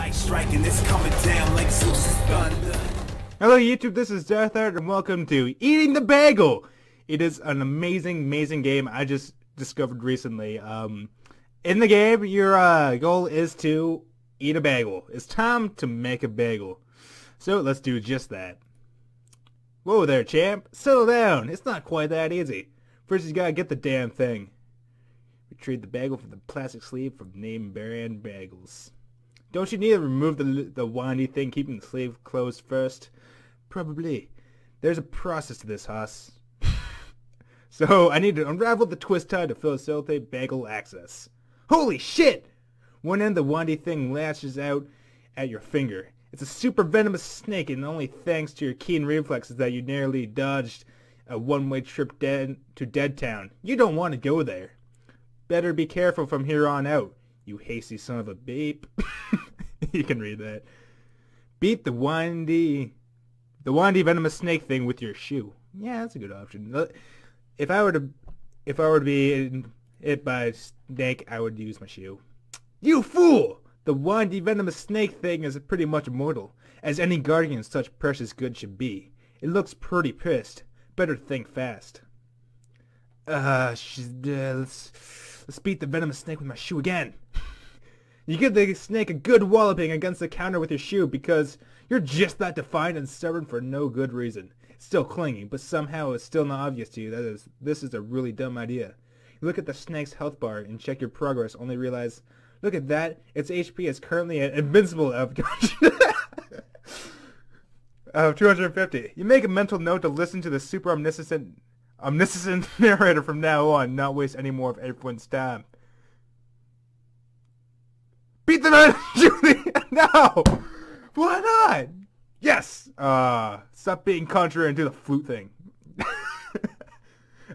light striking, it's coming down like Zeus's thunder. Hello YouTube, this is Deathart and welcome to Eating the Bagel. It is an amazing game I just discovered recently. In the game, your goal is to eat a bagel. It's time to make a bagel. So let's do just that. Whoa there, champ. Settle down. It's not quite that easy. First you gotta get the damn thing. Retrieve the bagel from the plastic sleeve from name brand bagels. Don't you need to remove the windy thing keeping the sleeve closed first? Probably. There's a process to this, Haas. So I need to unravel the twist tie to facilitate bagel access. Holy shit! One end of the windy thing lashes out at your finger. It's a super venomous snake, and only thanks to your keen reflexes that you narrowly dodged a one-way trip to Deadtown. You don't want to go there. Better be careful from here on out, you hasty son of a beep. You can read that. Beat the windy venomous snake thing with your shoe. Yeah, that's a good option. If I were to be hit by a snake, I would use my shoe. You fool! The windy venomous snake thing is pretty much immortal, as any guardian such precious goods should be. It looks pretty pissed. Better think fast. Let's beat the venomous snake with my shoe again. You give the snake a good walloping against the counter with your shoe because you're just that defiant and stubborn for no good reason. It's still clinging, but somehow it's still not obvious to you that this is a really dumb idea. You look at the snake's health bar and check your progress, only realize, look at that, its HP is currently an invincible of 250. You make a mental note to listen to the super omniscient narrator from now on, not waste any more of everyone's time. Beat the man, Julie! No! Why not? Yes! Stop being contrary and do the flute thing.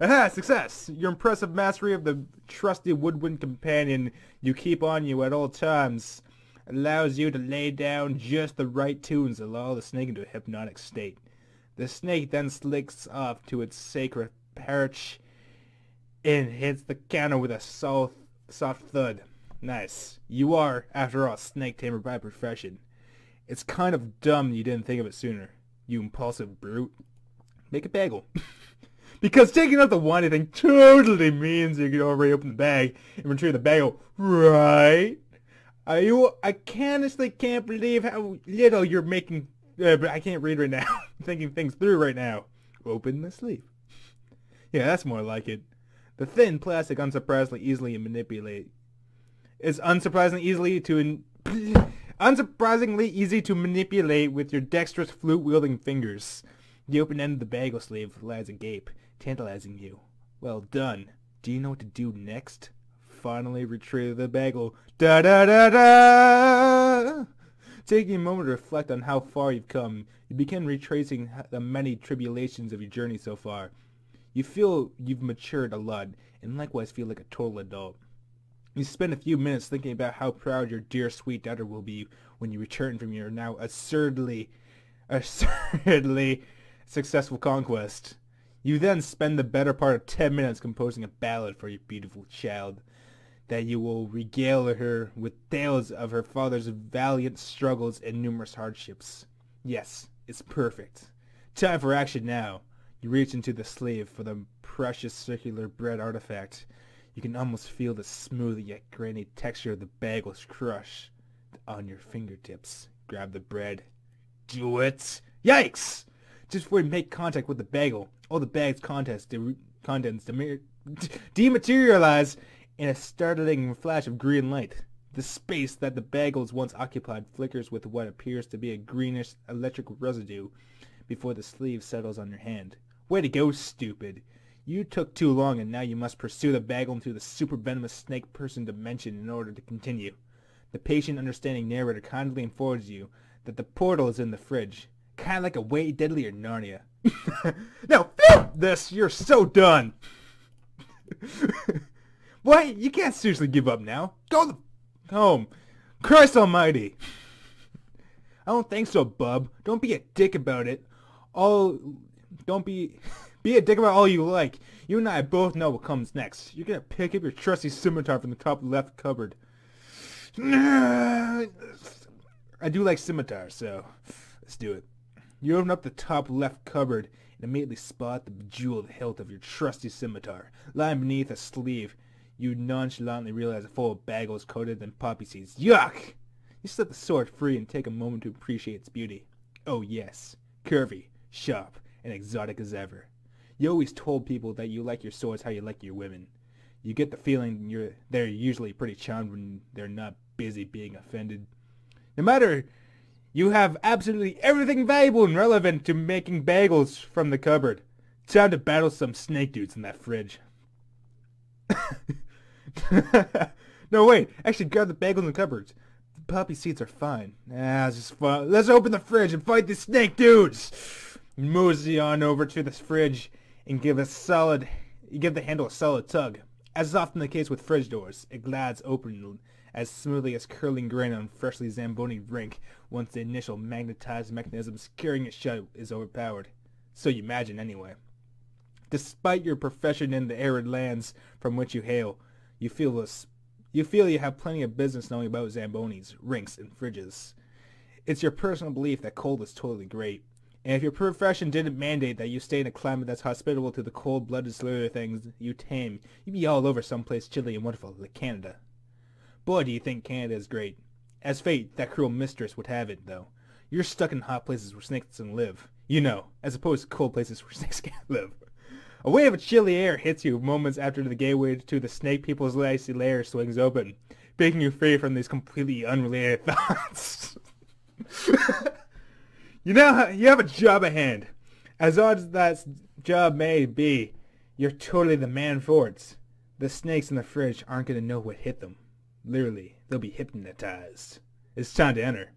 Aha! Success! Your impressive mastery of the trusty woodwind companion you keep on you at all times allows you to lay down just the right tunes to lull the snake into a hypnotic state. The snake then slicks off to its sacred perch and hits the counter with a soft thud. Nice. You are, after all, a snake tamer by profession. It's kind of dumb you didn't think of it sooner, you impulsive brute. Make a bagel. Because taking out the windy thing totally means you can already open the bag and retrieve the bagel, right? I honestly can't believe how little you're making. But I can't read right now. I'm thinking things through right now. Open the sleeve. Yeah, that's more like it. The thin plastic, unsurprisingly easily manipulate. Is unsurprisingly easy to manipulate with your dexterous flute-wielding fingers. The open end of the bagel sleeve lies agape, tantalizing you. Well done. Do you know what to do next? Finally retrieve the bagel. Da-da-da-da! Taking a moment to reflect on how far you've come, you begin retracing the many tribulations of your journey so far. You feel you've matured a lot, and likewise feel like a total adult. You spend a few minutes thinking about how proud your dear sweet daughter will be when you return from your now absurdly successful conquest. You then spend the better part of 10 minutes composing a ballad for your beautiful child, that you will regale her with tales of her father's valiant struggles and numerous hardships. Yes, it's perfect. Time for action now. You reach into the sleeve for the precious circular bread artifact. You can almost feel the smooth yet grainy texture of the bagel's crush on your fingertips. Grab the bread. Do it! Yikes! Just before you make contact with the bagel, all the bag's contents dematerialize in a startling flash of green light. The space that the bagels once occupied flickers with what appears to be a greenish electric residue before the sleeve settles on your hand. Way to go, stupid. You took too long, and now you must pursue the bagel into the super venomous snake person dimension in order to continue. The patient, understanding narrator kindly informs you that the portal is in the fridge. Kinda like a Way Deadlier Narnia. Now, this, you're so done. What? You can't seriously give up now. Go home. Christ almighty. I don't think so, bub. Don't be a dick about it. Don't be a dick about all you like. You and I both know what comes next. You're gonna pick up your trusty scimitar from the top left cupboard. I do like scimitars, so let's do it. You open up the top left cupboard and immediately spot the bejeweled hilt of your trusty scimitar. Lying beneath a sleeve, you nonchalantly realize it's full of bagels coated in poppy seeds. Yuck! You slip the sword free and take a moment to appreciate its beauty. Oh yes, curvy, sharp, and exotic as ever. You always told people that you like your swords how you like your women. You get the feeling they're usually pretty charmed when they're not busy being offended. No matter, you have absolutely everything valuable and relevant to making bagels from the cupboard. Time to battle some snake dudes in that fridge. No, wait. Actually, grab the bagels in the cupboards. The poppy seeds are fine. It's just fun. Let's open the fridge and fight the snake dudes. Mosey on over to this fridge and give the handle a solid tug. As is often the case with fridge doors, it glides open as smoothly as curling grain on freshly zambonied rink once the initial magnetized mechanism securing it shut is overpowered. So you imagine anyway. Despite your profession in the arid lands from which you hail, you feel you have plenty of business knowing about zambonis, rinks, and fridges. It's your personal belief that cold is totally great. And if your profession didn't mandate that you stay in a climate that's hospitable to the cold-blooded slither things you tame, you'd be all over someplace chilly and wonderful like Canada. Boy, do you think Canada is great. As fate, that cruel mistress, would have it, though. You're stuck in hot places where snakes can live. You know, as opposed to cold places where snakes can't live. A wave of chilly air hits you moments after the gateway to the snake people's icy lair swings open, breaking you free from these completely unrelated thoughts. You have a job at hand. As odd as that job may be, you're totally the man for it. The snakes in the fridge aren't going to know what hit them. Literally, they'll be hypnotized. It's time to enter.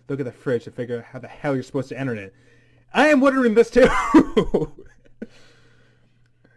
Look at the fridge to figure out how the hell you're supposed to enter it. I am wondering this too!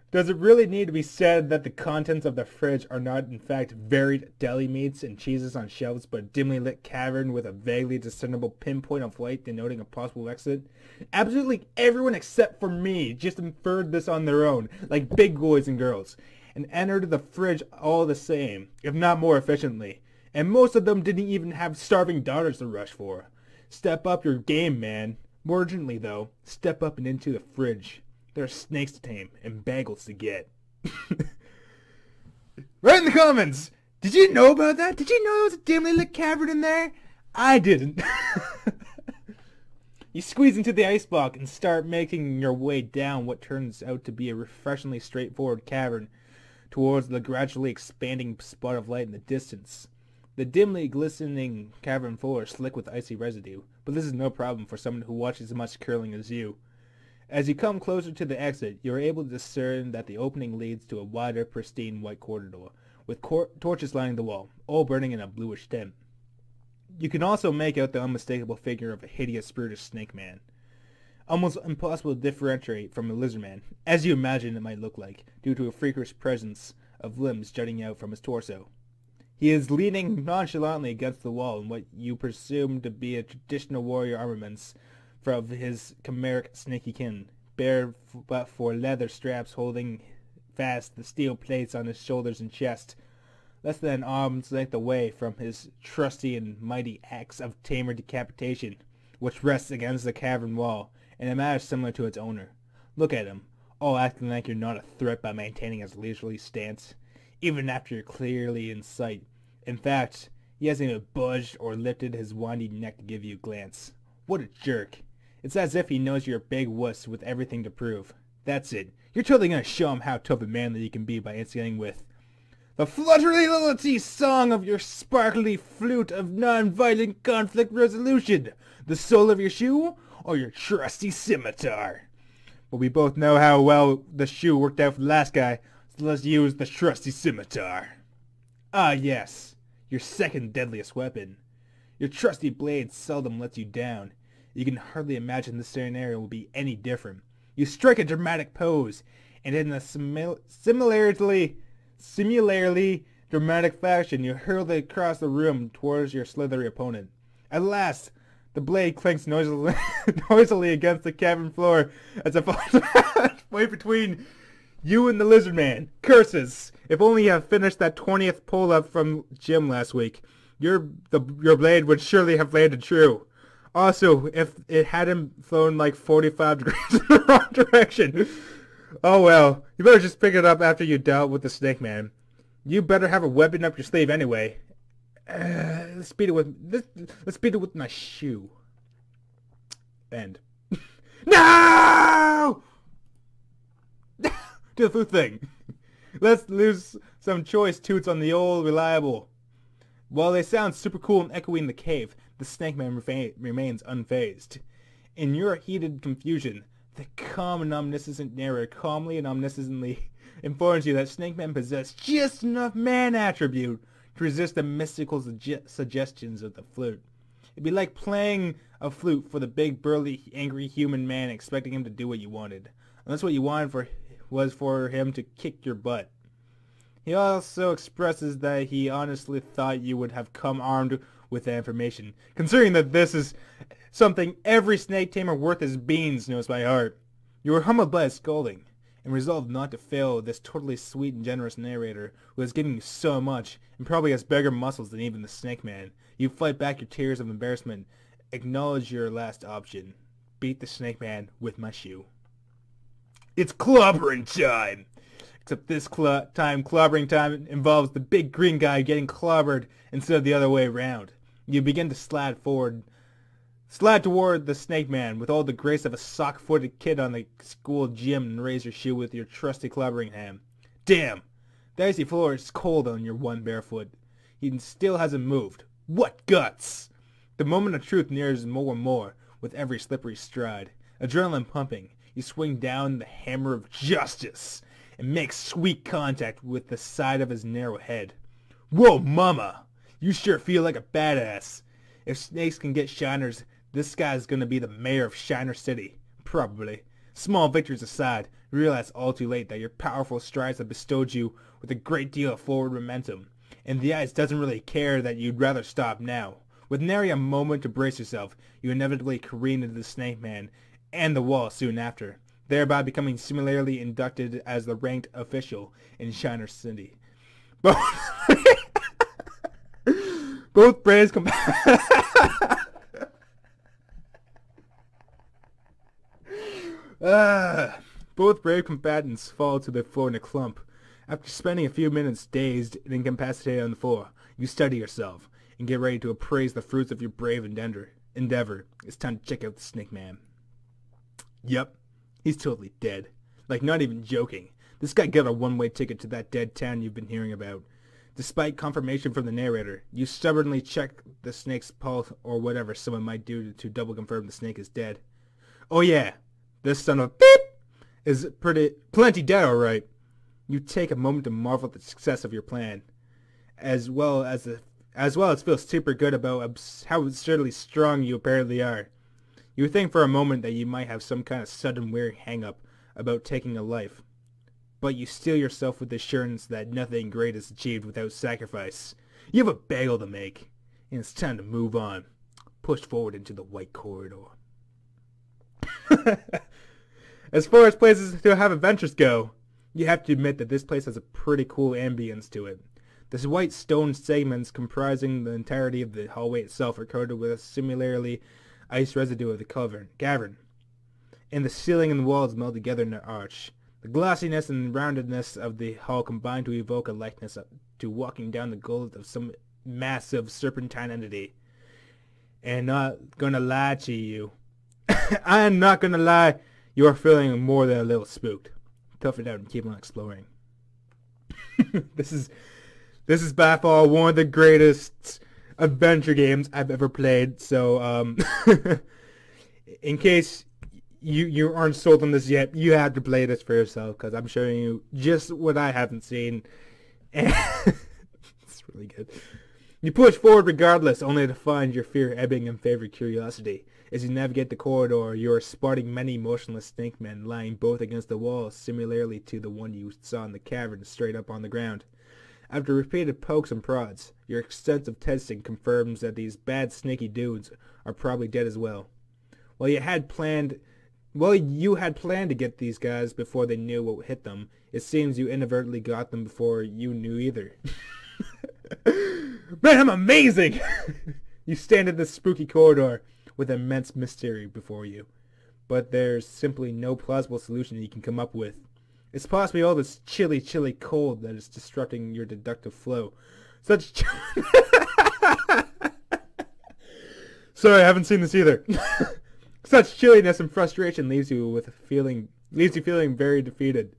Does it really need to be said that the contents of the fridge are not in fact varied deli meats and cheeses on shelves, but a dimly lit cavern with a vaguely discernible pinpoint of light denoting a possible exit? Absolutely everyone except for me just inferred this on their own, like big boys and girls, and entered the fridge all the same, if not more efficiently. And most of them didn't even have starving daughters to rush for. Step up your game, man. More urgently, though, step up and into the fridge. There are snakes to tame and bagels to get. Right in the comments! Did you know about that? Did you know there was a dimly lit cavern in there? I didn't. You squeeze into the ice block and start making your way down what turns out to be a refreshingly straightforward cavern towards the gradually expanding spot of light in the distance. The dimly glistening cavern floor is slick with icy residue, but this is no problem for someone who watches as much curling as you. As you come closer to the exit, you are able to discern that the opening leads to a wider, pristine white corridor, with torches lining the wall, all burning in a bluish tint. You can also make out the unmistakable figure of a hideous, brutish snake man. Almost impossible to differentiate from a lizard man, as you imagine it might look like, due to a freakish presence of limbs jutting out from his torso. He is leaning nonchalantly against the wall in what you presume to be a traditional warrior armaments of his chimeric snaky kin, bare but for leather straps holding fast the steel plates on his shoulders and chest, less than an arm's length away from his trusty and mighty axe of tamer decapitation, which rests against the cavern wall, in a manner similar to its owner. Look at him, all acting like you're not a threat by maintaining his leisurely stance, even after you're clearly in sight. In fact, he hasn't even budged or lifted his windy neck to give you a glance. What a jerk. It's as if he knows you're a big wuss with everything to prove. That's it. You're totally gonna show him how tough and manly you can be by instigating with the fluttery song of your sparkly flute of non-violent conflict resolution, the sole of your shoe, or your trusty scimitar. But we both know how well the shoe worked out for the last guy, so let's use the trusty scimitar. Ah yes, your second deadliest weapon. Your trusty blade seldom lets you down. You can hardly imagine this scenario will be any different. You strike a dramatic pose, and in a similarly dramatic fashion, you hurl it across the room towards your slithery opponent. At last, the blade clinks noisily against the cavern floor as it falls way between you and the lizard man. Curses! If only you had finished that 20th pull-up from gym last week. your blade would surely have landed true. Also, if it hadn't flown like 45 degrees in the wrong direction. Oh well, you better just pick it up after you dealt with the Snake Man. You better have a weapon up your sleeve anyway. Let's beat it with my shoe. End. No! Do the food thing. Let's lose some choice toots on the old reliable. While they sound super cool and echoey in the cave, the Snake Man remains unfazed. In your heated confusion, the calm and omniscient narrator calmly and omnisciently informs you that Snake Man possessed just enough man attribute to resist the mystical suggestions of the flute. It'd be like playing a flute for the big, burly, angry human man, expecting him to do what you wanted. Unless what you wanted was for him to kick your butt. He also expresses that he honestly thought you would have come armed with that information, considering that this is something every snake tamer worth his beans knows by heart. You were humbled by his scolding, and resolved not to fail this totally sweet and generous narrator who has given you so much, and probably has bigger muscles than even the Snake Man. You fight back your tears of embarrassment, acknowledge your last option. Beat the Snake Man with my shoe. It's clobbering time! Except this time, clobbering time involves the big green guy getting clobbered instead of the other way around. You begin to slide toward the Snake Man with all the grace of a sock-footed kid on the school gym and raise your shoe with your trusty clobbering hand. Damn! The icy floor is cold on your one bare foot. He still hasn't moved. What guts! The moment of truth nears more and more with every slippery stride. Adrenaline pumping, you swing down the hammer of justice and make sweet contact with the side of his narrow head. Whoa, mama! You sure feel like a badass. If snakes can get shiners, this guy's gonna be the mayor of Shiner City. Probably. Small victories aside, you realize all too late that your powerful strides have bestowed you with a great deal of forward momentum, and the ice doesn't really care that you'd rather stop now. With nary a moment to brace yourself, you inevitably careen into the Snake Man and the wall soon after, thereby becoming similarly inducted as the ranked official in Shiner City. Both brave combatants fall to the floor in a clump. After spending a few minutes dazed and incapacitated on the floor, you steady yourself and get ready to appraise the fruits of your brave endeavor. It's time to check out the Snake Man. Yep, he's totally dead. Like, not even joking. This guy got a one-way ticket to that dead town you've been hearing about. Despite confirmation from the narrator, you stubbornly check the snake's pulse or whatever someone might do to double confirm the snake is dead. Oh yeah, this son of a beep is plenty dead, alright. You take a moment to marvel at the success of your plan, as well as feel super good about how absurdly strong you apparently are. You think for a moment that you might have some kind of sudden weird hang-up about taking a life, but you steel yourself with the assurance that nothing great is achieved without sacrifice. You have a bagel to make, and it's time to move on. Push forward into the white corridor. As far as places to have adventures go, you have to admit that this place has a pretty cool ambience to it. The white stone segments comprising the entirety of the hallway itself are coated with a similarly ice residue of the cavern, and the ceiling and the walls meld together in an arch. The glossiness and roundedness of the hall combine to evoke a likeness to walking down the gullet of some massive serpentine entity. And not gonna lie to you, I'm not gonna lie, you're feeling more than a little spooked. Tough it out and keep on exploring. This is by far one of the greatest adventure games I've ever played. So, in case you aren't sold on this yet, you have to play this for yourself, because I'm showing you just what I haven't seen. And it's really good. You push forward regardless, only to find your fear ebbing in favor of curiosity. As you navigate the corridor, you are spotting many motionless snake men lying both against the wall, similarly to the one you saw in the cavern straight up on the ground. After repeated pokes and prods, your extensive testing confirms that these bad snaky dudes are probably dead as well. While you had planned to get these guys before they knew what hit them, it seems you inadvertently got them before you knew either. Man, I'm amazing! You stand in this spooky corridor with immense mystery before you. But there's simply no plausible solution you can come up with. It's possibly all this chilly cold that is disrupting your deductive flow. Sorry, I haven't seen this either. Such chilliness and frustration leaves you feeling very defeated,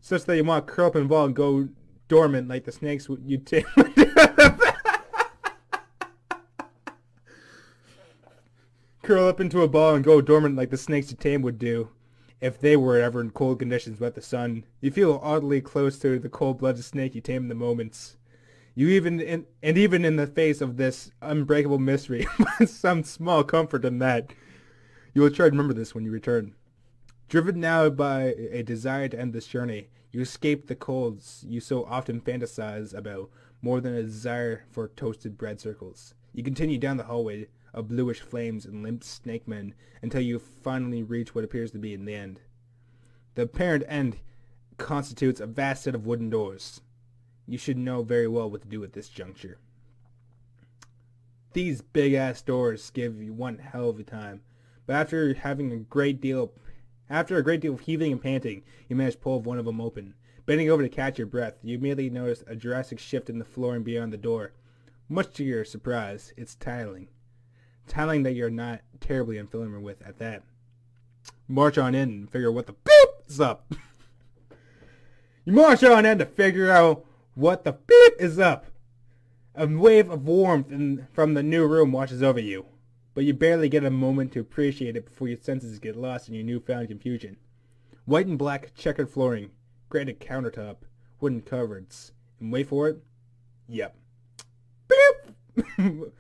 such that you want to curl up in a ball and go dormant like the snakes you take. Curl up into a ball and go dormant like the snakes you tame would do if they were ever in cold conditions without the sun. You feel oddly close to the cold-blooded snake you tame in the moments. Even in the face of this unbreakable mystery, find some small comfort in that. You will try to remember this when you return. Driven now by a desire to end this journey, you escape the colds you so often fantasize about more than a desire for toasted bread circles. You continue down the hallway of bluish flames and limp snake men until you finally reach what appears to be in the end. The apparent end constitutes a vast set of wooden doors. You should know very well what to do at this juncture. These big-ass doors give you one hell of a time, but after a great deal of heaving and panting, you manage to pull one of them open. Bending over to catch your breath, you immediately notice a drastic shift in the flooring beyond the door. Much to your surprise, it's tiling. Tiling that you're not terribly unfamiliar with at that. March on in and figure what the beep is up. You march on in to figure out what the beep is up. A wave of warmth from the new room washes over you, but you barely get a moment to appreciate it before your senses get lost in your newfound confusion. White and black checkered flooring, granite countertop, wooden cupboards, and wait for it. Yep. Beep!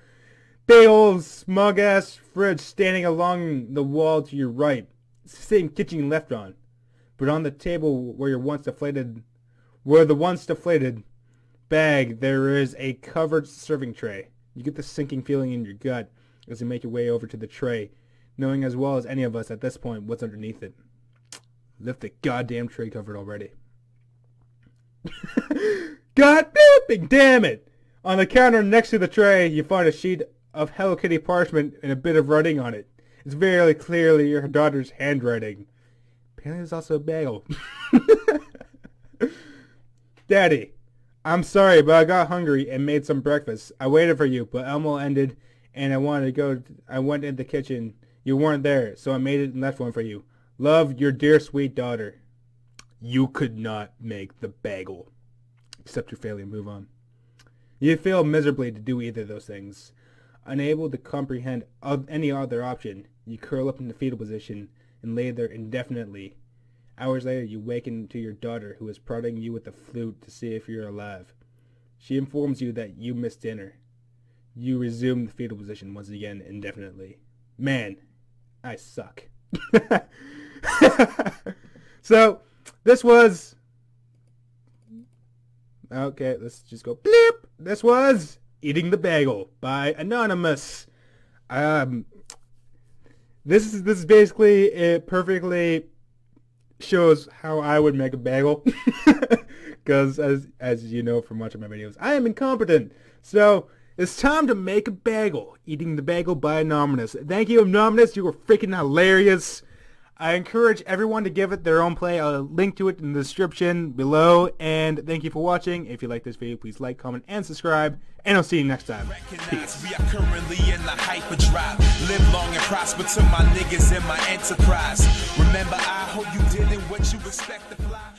Big old smug-ass fridge standing along the wall to your right. It's the same kitchen you left on. But on the table where the once deflated bag, there is a covered serving tray. You get the sinking feeling in your gut as you make your way over to the tray, knowing as well as any of us at this point what's underneath it. Lift the goddamn tray cover already. God damn it! On the counter next to the tray, you find a sheet of Hello Kitty parchment and a bit of writing on it. It's very clearly your daughter's handwriting. Apparently there's also a bagel. Daddy, I'm sorry, but I got hungry and made some breakfast. I waited for you, but Elmo ended and I went in the kitchen. You weren't there, so I made it and left one for you. Love, your dear sweet daughter. You could not make the bagel. Accept your failure and move on. You fail miserably to do either of those things. Unable to comprehend any other option, you curl up in the fetal position and lay there indefinitely. Hours later, you waken to your daughter, who is prodding you with the flute to see if you're alive. She informs you that you missed dinner. You resume the fetal position once again indefinitely. Man, I suck. So, this was... Okay, let's just go bleep. This was Eating the Bagel by Anonymous. This is basically, it perfectly shows how I would make a bagel. Because as you know from watching my videos, I am incompetent. So it's time to make a bagel. Eating the Bagel by Anonymous. Thank you, Anonymous. You were freaking hilarious. I encourage everyone to give it their own play. I'll link to it in the description below. And thank you for watching. If you like this video, please like, comment, and subscribe. And I'll see you next time. Peace. We are currently in the hyperdrive. Live long and prosper to my niggas in my enterprise. Remember, I hope you did it what you expect to fly.